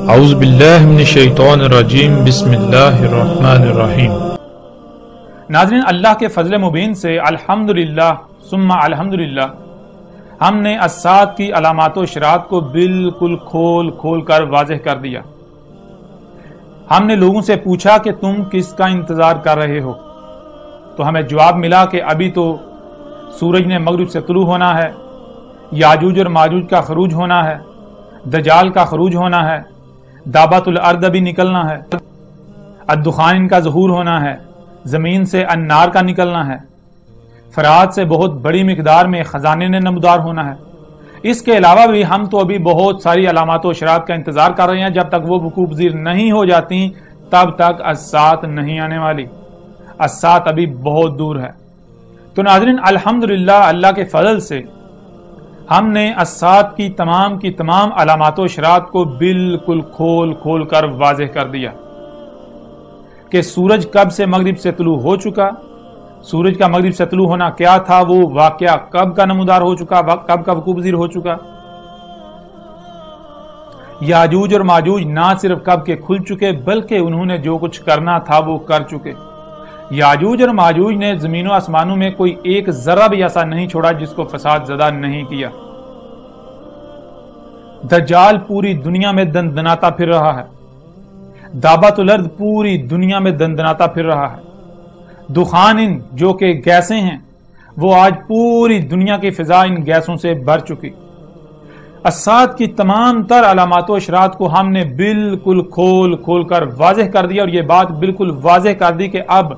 اعوذ باللہ من الشیطان الرجیم بسم اللہ الرحمن الرحیم۔ ناظرین، اللہ کے فضل مبین سے الحمدللہ ثم الحمدللہ ہم نے الساعۃ کی علامات و اشارات کو بالکل کھول کر واضح کر دیا۔ ہم نے لوگوں سے پوچھا کہ تم کس کا انتظار کر رہے ہو، تو ہمیں جواب ملا کہ ابھی تو سورج نے مغرب سے طلوع ہونا ہے، یاجوج اور ماجوج کا خروج ہونا ہے، دجال کا خروج ہونا ہے، دابۃ الارض بھی نکلنا ہے، الدخان ان کا ظہور ہونا ہے، زمین سے النار کا نکلنا ہے، فرات سے بہت بڑی مقدار میں خزانے نے نمودار ہونا ہے۔ اس کے علاوہ بھی ہم تو ابھی بہت ساری علامات و اشارات کا انتظار کر رہے ہیں۔ جب تک وہ وقوع پذیر نہیں ہو جاتی تب تک الساعۃ نہیں آنے والی، الساعۃ ابھی بہت دور ہے۔ تو ناظرین، الحمدللہ اللہ کے فضل سے ہم نے الساعۃ کی تمام علامات و اشارات کو بالکل کھول کر واضح کر دیا کہ سورج کب سے مغرب سے طلوع ہو چکا، سورج کا مغرب سے طلوع ہونا کیا تھا، وہ واقعہ کب کا نمودار ہو چکا، کب کا وقوع پذیر ہو چکا۔ یاجوج اور ماجوج نہ صرف کب کے کھل چکے بلکہ انہوں نے جو کچھ کرنا تھا وہ کر چکے۔ یاجوج اور ماجوج نے زمین و آسمانوں میں کوئی ایک ذرہ بھی ایسا نہیں چھوڑا جس کو فساد زدہ نہیں کیا۔ دجال پوری دنیا میں دندناتا پھر رہا ہے، دابۃ الارض پوری دنیا میں دندناتا پھر رہا ہے، دخان جو کہ گیسیں ہیں وہ آج پوری دنیا کی فضا ان گیسوں سے بھر چکی۔ الساعۃ کی تمام تر علامات و اشارات کو ہم نے بالکل کھول کر واضح کر دیا، اور یہ بات بالکل واضح کر دی کہ اب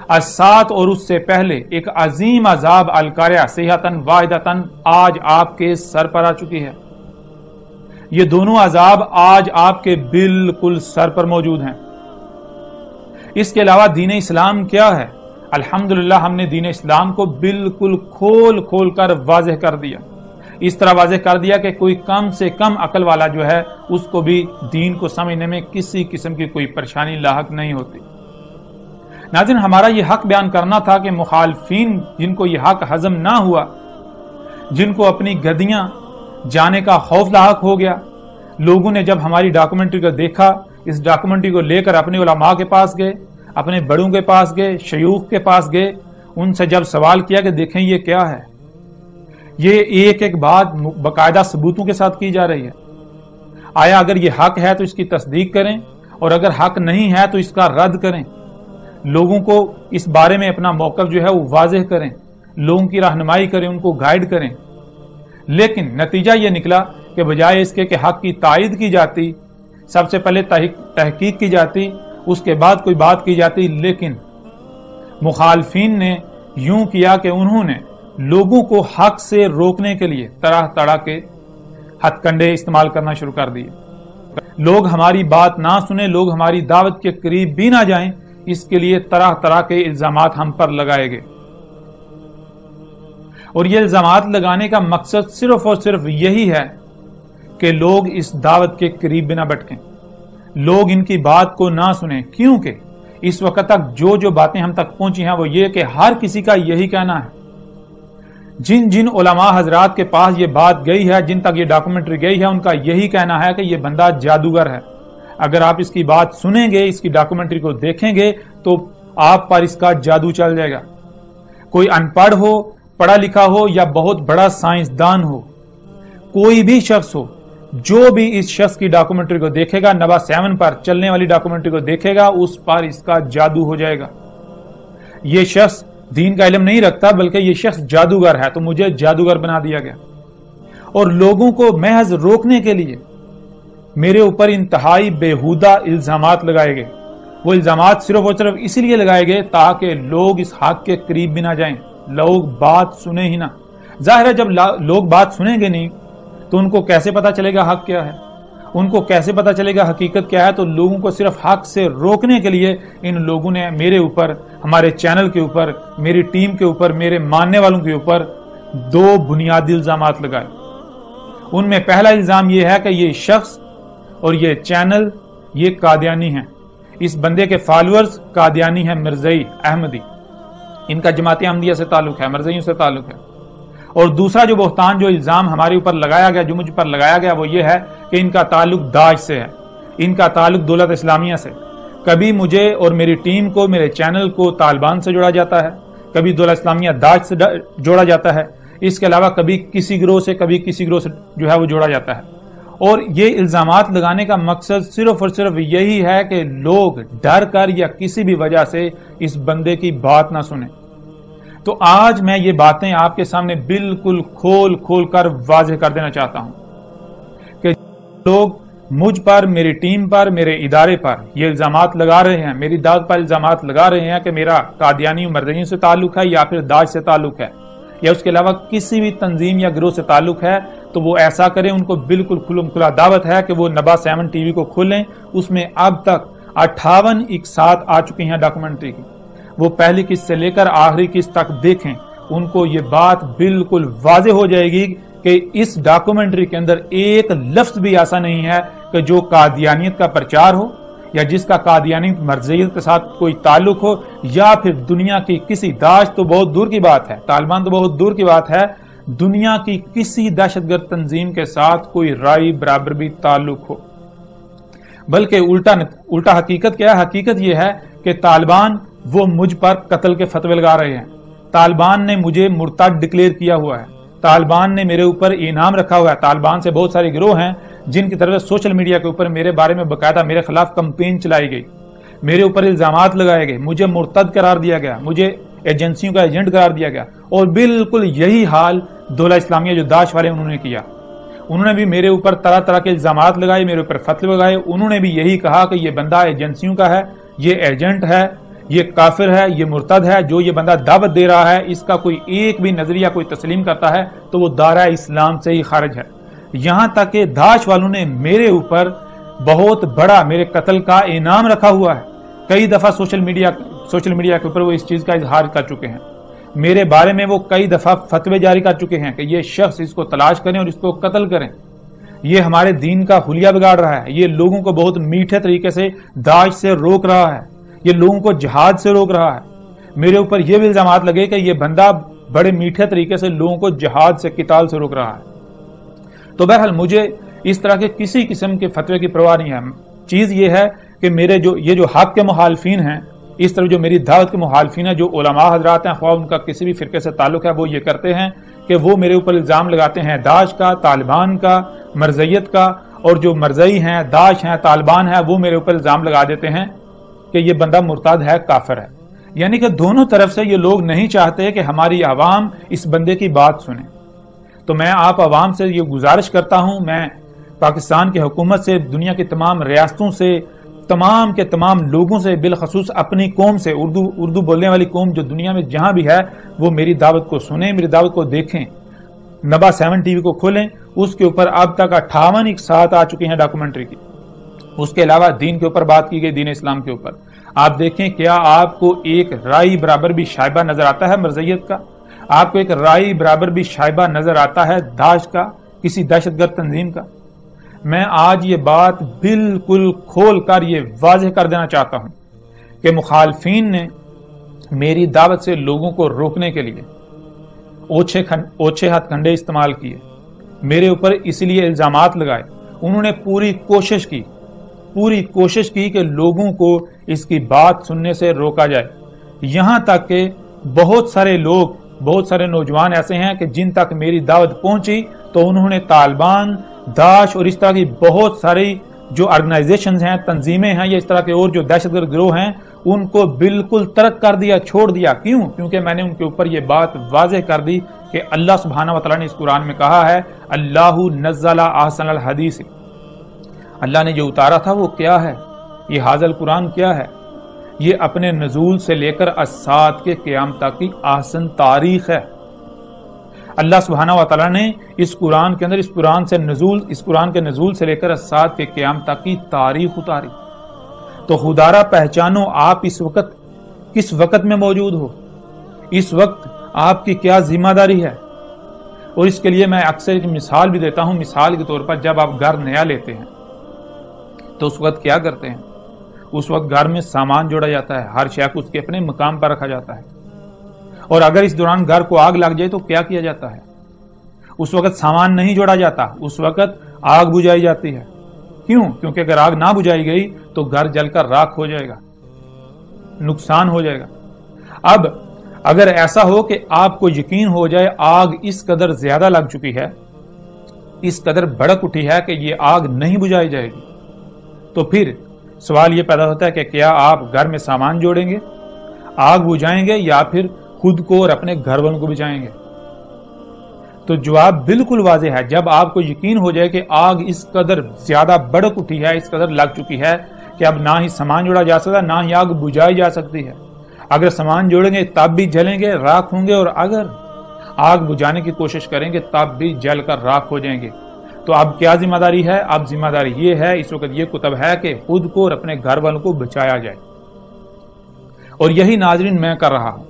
الساعۃ اور اس سے پہلے ایک عظیم عذاب القاریہ صیحۃ واحدۃ آج آپ کے سر پر آ چکی ہے۔ یہ دونوں عذاب آج آپ کے بالکل سر پر موجود ہیں۔ اس کے علاوہ دین اسلام کیا ہے؟ الحمدللہ ہم نے دین اسلام کو بالکل کھول کر واضح کر دیا۔ اس طرح واضح کر دیا کہ کوئی کم سے کم عقل والا جو ہے اس کو بھی دین کو سمجھنے میں کسی قسم کی کوئی پریشانی لاحق نہیں ہوتی۔ ناظرین، ہمارا یہ حق بیان کرنا تھا کہ مخالفین جن کو یہ حق ہضم نہ ہوا، جن کو اپنی گدیاں جانے کا خوف لاحق ہو گیا، لوگوں نے جب ہماری ڈاکومنٹری کو دیکھا، اس ڈاکومنٹری کو لے کر اپنے علماء کے پاس گئے، اپنے بڑوں کے پاس گئے، شیوخ کے پاس گئے، ان سے جب سوال کیا کہ دیکھیں یہ کیا ہے، یہ ایک بات باقاعدہ ثبوتوں کے ساتھ کی جا رہی ہے، آیا اگر یہ حق ہے تو اس کی تصدیق کریں، اور اگر حق نہیں ہے تو اس کا رد کریں، لوگوں کو اس بارے میں اپنا موقف جو ہے وہ واضح کریں، لوگوں کی رہنمائی کریں، ان کو گائیڈ کریں۔ لیکن نتیجہ یہ نکلا کہ بجائے اس کے کہ حق کی تائید کی جاتی، سب سے پہلے تحقیق کی جاتی، اس کے بعد کوئی بات کی جاتی، لیکن مخالفین نے یوں کیا کہ انہوں نے لوگوں کو حق سے روکنے کے لیے طرح کے ہتھ کنڈے استعمال کرنا شروع کر دیے۔ لوگ ہماری بات نہ سنیں، لوگ ہماری دعوت کے قریب بھی نہ جائیں، اس کے لیے طرح کے الزامات ہم پر لگائے گئے، اور یہ الزامات لگانے کا مقصد صرف اور صرف یہی ہے کہ لوگ اس دعوت کے قریب نہ بٹکیں، لوگ ان کی بات کو نہ سنیں، کیونکہ اس وقت تک جو باتیں ہم تک پہنچی ہیں وہ یہ کہ ہر کسی کا یہی کہنا ہے، جن علماء حضرات کے پاس یہ بات گئی ہے، جن تک یہ ڈاکومنٹری گئی ہے، ان کا یہی کہنا ہے کہ یہ بندہ جادوگر ہے، اگر آپ اس کی بات سنیں گے، اس کی ڈاکومنٹری کو دیکھیں گے تو آپ پر اس کا جادو چل جائے گا۔ کوئی ان پڑھ ہو، پڑھا لکھا ہو، یا بہت بڑا سائنسدان ہو، کوئی بھی شخص ہو، جو بھی اس شخص کی ڈاکومنٹری کو دیکھے گا، نوا 7 پر چلنے والی ڈاکومنٹری کو دیکھے گا، اس پر اس کا جادو ہو جائے گا۔ یہ شخص دین کا علم نہیں رکھتا بلکہ یہ شخص جادوگر ہے، تو مجھے جادوگر بنا دیا گیا، اور لوگوں کو محض روکنے کے لیے میرے اوپر انتہائی بیہودہ الزامات لگائے گئے۔ وہ الزامات صرف اور صرف اس لیے لگائے گئے تاکہ لوگ اس حق کے قریب بھی نہ جائیں، لوگ بات سنیں ہی نہ۔ ظاہر ہے جب لوگ بات سنیں گے نہیں تو ان کو کیسے پتا چلے گا حق کیا ہے، ان کو کیسے پتا چلے گا حقیقت کیا ہے؟ تو لوگوں کو صرف حق سے روکنے کے لیے ان لوگوں نے میرے اوپر، ہمارے چینل کے اوپر، میری ٹیم کے اوپر، میرے ماننے والوں کے اوپر 2 بنیادی الزامات لگائے۔ ان میں پہلا الزام یہ ہے کہ یہ شخص اور یہ چینل یہ قادیانی ہیں، اس بندے کے فالورز قادیانی ہیں، مرزائی احمدی، ان کا جماعت احمدیہ سے تعلق ہے، مرزائیوں سے تعلق ہے۔ اور دوسرا جو بہتان، جو الزام ہمارے اوپر لگایا گیا، جو مجھ پر لگایا گیا، وہ یہ ہے کہ ان کا تعلق داعش سے ہے، ان کا تعلق دولت اسلامیہ سے، کبھی مجھے اور میری ٹیم کو، میرے چینل کو طالبان سے جوڑا جاتا ہے، کبھی دولت اسلامیہ داعش سے جوڑا جاتا ہے، اس کے علاوہ کبھی کسی گروہ سے کبھی کسی گروہ سے جو ہے وہ جوڑا جاتا ہے۔ اور یہ الزامات لگانے کا مقصد صرف اور صرف یہی ہے کہ لوگ ڈر کر یا کسی بھی وجہ سے اس بندے کی بات نہ سنیں۔ تو آج میں یہ باتیں آپ کے سامنے بالکل کھول کر واضح کر دینا چاہتا ہوں کہ لوگ مجھ پر، میری ٹیم پر، میرے ادارے پر یہ الزامات لگا رہے ہیں، میری دعوت پر الزامات لگا رہے ہیں کہ میرا قادیانی و مرزیوں سے تعلق ہے یا پھر داعش سے تعلق ہے یا اس کے علاوہ کسی بھی تنظیم یا گروہ سے تعلق ہے، تو وہ ایسا کریں۔ ان کو بالکل کھلا دعوت ہے کہ وہ نبا 7 ٹی وی کو کھولیں، اس میں اب تک 58 اقساط آ چکی ہیں ڈاکومنٹری کی، وہ پہلی قسط سے لے کر آخری قسط تک دیکھیں، ان کو یہ بات بالکل واضح ہو جائے گی کہ اس ڈاکومنٹری کے اندر ایک لفظ بھی ایسا نہیں ہے کہ جو قادیانیت کا پرچار ہو یا جس کا قادیانیت مرزیت کے ساتھ کوئی تعلق ہو، یا پھر دنیا کی کسی داعش تو بہت دور کی بات ہے، طالبان تو بہت دور کی بات ہے، دنیا کی کسی دہشت گرد تنظیم کے ساتھ کوئی رائے برابر بھی تعلق ہو۔ بلکہ الٹا حقیقت کیا ہے؟ حقیقت یہ ہے کہ طالبان وہ مجھ پر قتل کے فتوے لگا رہے ہیں، طالبان نے مجھے مرتد ڈکلیئر کیا ہوا ہے، طالبان نے میرے اوپر انعام رکھا ہوا ہے، طالبان سے بہت سارے گروہ ہیں جن کی طرف سے سوشل میڈیا کے اوپر میرے بارے میں باقاعدہ میرے خلاف کمپین چلائی گئی، میرے اوپر الزامات لگائے گئے، مجھے مرتد قرار دیا گیا، مجھے ایجنسیوں کا ایجنٹ قرار دیا گیا، اور بالکل یہی حال دولت اسلامیہ جو داعش والے انہوں نے کیا۔ انہوں نے بھی میرے اوپر طرح طرح کے الزامات لگائے، میرے اوپر فتوے لگائے، انہوں نے بھی یہی کہا کہ یہ بندہ ایجنسیوں کا ہے، یہ ایجنٹ ہے، یہ کافر ہے، یہ مرتد ہے، جو یہ بندہ دعوت دے رہا ہے اس کا کوئی ایک بھی نظریہ کوئی تسلیم کرتا ہے تو وہ دائرہ اسلام سے ہی خارج ہے۔ یہاں تک کہ داعش والوں نے میرے اوپر بہت بڑا میرے قتل کا انعام رکھا ہوا ہے، کئی دفعہ سوشل میڈیا کے اوپر وہ اس چیز کا اظہار کر چکے ہیں، میرے بارے میں وہ کئی دفعہ فتوے جاری کر چکے ہیں کہ یہ شخص اس کو تلاش کریں اور اس کو قتل کریں، یہ ہمارے دین کا حلیہ بگاڑ رہا ہے، یہ لوگوں کو بہت میٹھے طریقے سے داعش سے روک رہا ہے، یہ لوگوں کو جہاد سے روک رہا ہے۔ میرے اوپر یہ بھی الزامات لگے کہ یہ بندہ بڑے میٹھے طریقے سے لوگوں کو جہاد سے، قتال سے روک رہا ہے۔ تو بہرحال مجھے اس طرح کے کسی قسم کے فتوے کی پرواہ نہیں ہے، چیز یہ ہے کہ میرے جو حق کے مخالفین ہیں، اس طرح جو میری دعوت کے مخالفین ہیں، جو علماء حضرات ہیں، خواہ ان کا کسی بھی فرقے سے تعلق ہے، وہ یہ کرتے ہیں کہ وہ میرے اوپر الزام لگاتے ہیں داعش کا، طالبان کا، مرزیت کا، اور جو مرزئی ہیں، داعش ہیں، طالبان ہیں، وہ میرے اوپر الزام لگا دیتے ہیں کہ یہ بندہ مرتد ہے، کافر ہے۔ یعنی کہ دونوں طرف سے یہ لوگ نہیں چاہتے کہ ہماری عوام اس بندے کی بات سنے۔ تو میں آپ عوام سے یہ گزارش کرتا ہوں، میں پاکستان کی حکومت سے، دنیا کی تمام ریاستوں سے، تمام کے تمام لوگوں سے، بالخصوص اپنی قوم سے، اردو بولنے والی قوم جو دنیا میں جہاں بھی ہے، وہ میری دعوت کو سنیں، میری دعوت کو دیکھیں، نبا 7 ٹی وی کو کھولیں، اس کے اوپر اب تک 58 اقساط آ چکی ہیں ڈاکومنٹری کی، اس کے علاوہ دین کے اوپر بات کی گئی، دین اسلام کے اوپر۔ آپ دیکھیں کیا آپ کو ایک رائے برابر بھی شائبہ نظر آتا ہے مرزیت کا؟ آپ کو ایک رائے برابر بھی شائبہ نظر آتا ہے داعش کا، کسی دہشت گرد تنظیم کا؟ میں آج یہ بات بالکل کھول کر یہ واضح کر دینا چاہتا ہوں کہ مخالفین نے میری دعوت سے لوگوں کو روکنے کے لیے اوچھے ہتھ کنڈے استعمال کیے، میرے اوپر اس لیے الزامات لگائے، انہوں نے پوری کوشش کی کہ لوگوں کو اس کی بات سننے سے روکا جائے، یہاں تک کہ بہت سارے نوجوان ایسے ہیں کہ جن تک میری دعوت پہنچی تو انہوں نے طالبان، داعش اور اس طرح کی بہت ساری جو آرگنائزیشنز ہیں، تنظیمیں ہیں، یا اس طرح کے اور جو دہشت گرد گروہ ہیں، ان کو بالکل ترک کر دیا، چھوڑ دیا۔ کیوں؟ کیونکہ میں نے ان کے اوپر یہ بات واضح کر دی کہ اللہ سبحانہ و تعالیٰ نے اس قرآن میں کہا ہے، اللہ نزل احسن الحدیث، اللہ نے جو اتارا تھا وہ کیا ہے؟ یہ حاضر قرآن کیا ہے؟ یہ اپنے نزول سے لے کر الساعۃ کے قیام تک کی احسن تاریخ ہے۔ اللہ سبحانہ و تعالیٰ نے اس قرآن کے اندر اس قرآن کے نزول سے لے کر الساعۃ کے قیام تک کی تاریخ اتاری۔ تو خدارہ پہچانو آپ اس وقت کس وقت میں موجود ہو، اس وقت آپ کی کیا ذمہ داری ہے۔ اور اس کے لیے میں اکثر ایک مثال بھی دیتا ہوں، مثال کے طور پر جب آپ گھر نیا لیتے ہیں تو اس وقت کیا کرتے ہیں؟ اس وقت گھر میں سامان جوڑا جاتا ہے، ہر شے کو اس کے اپنے مقام پر رکھا جاتا ہے، اور اگر اس دوران گھر کو آگ لگ جائے تو کیا کیا جاتا ہے؟ اس وقت سامان نہیں جوڑا جاتا، اس وقت آگ بجھائی جاتی ہے۔ کیوں؟ کیونکہ اگر آگ نہ بجھائی گئی تو گھر جل کر راکھ ہو جائے گا، نقصان ہو جائے گا۔ اب اگر ایسا ہو کہ آپ کو یقین ہو جائے آگ اس قدر زیادہ لگ چکی ہے، اس قدر بھڑک اٹھی ہے کہ یہ آگ نہیں بجھائی جائے گی، تو پھر سوال یہ پیدا ہوتا ہے کہ کیا آپ گھر میں سامان جوڑیں گے، آگ بجھائیں گے، یا پھر خود کو اور اپنے گھر والوں کو بچائیں گے؟ تو جواب بالکل واضح ہے۔ جب آپ کو یقین ہو جائے کہ آگ اس قدر زیادہ بھڑک اٹھی ہے، اس قدر لگ چکی ہے کہ اب نہ ہی سامان جوڑا جا سکتا، نہ ہی آگ بجھائی جا سکتی ہے، اگر سامان جوڑیں گے تب بھی جلیں گے، راکھ ہوں گے، اور اگر آگ بجھانے کی کوشش کریں گے تب بھی جل کر راکھ ہو جائیں گے، تو اب کیا ذمہ داری ہے؟ اب ذمہ داری یہ ہے، اس وقت یہ کتب ہے کہ خود کو اور اپنے گھر والوں کو بچایا جائے، اور یہی ناظرین میں کر رہا ہوں۔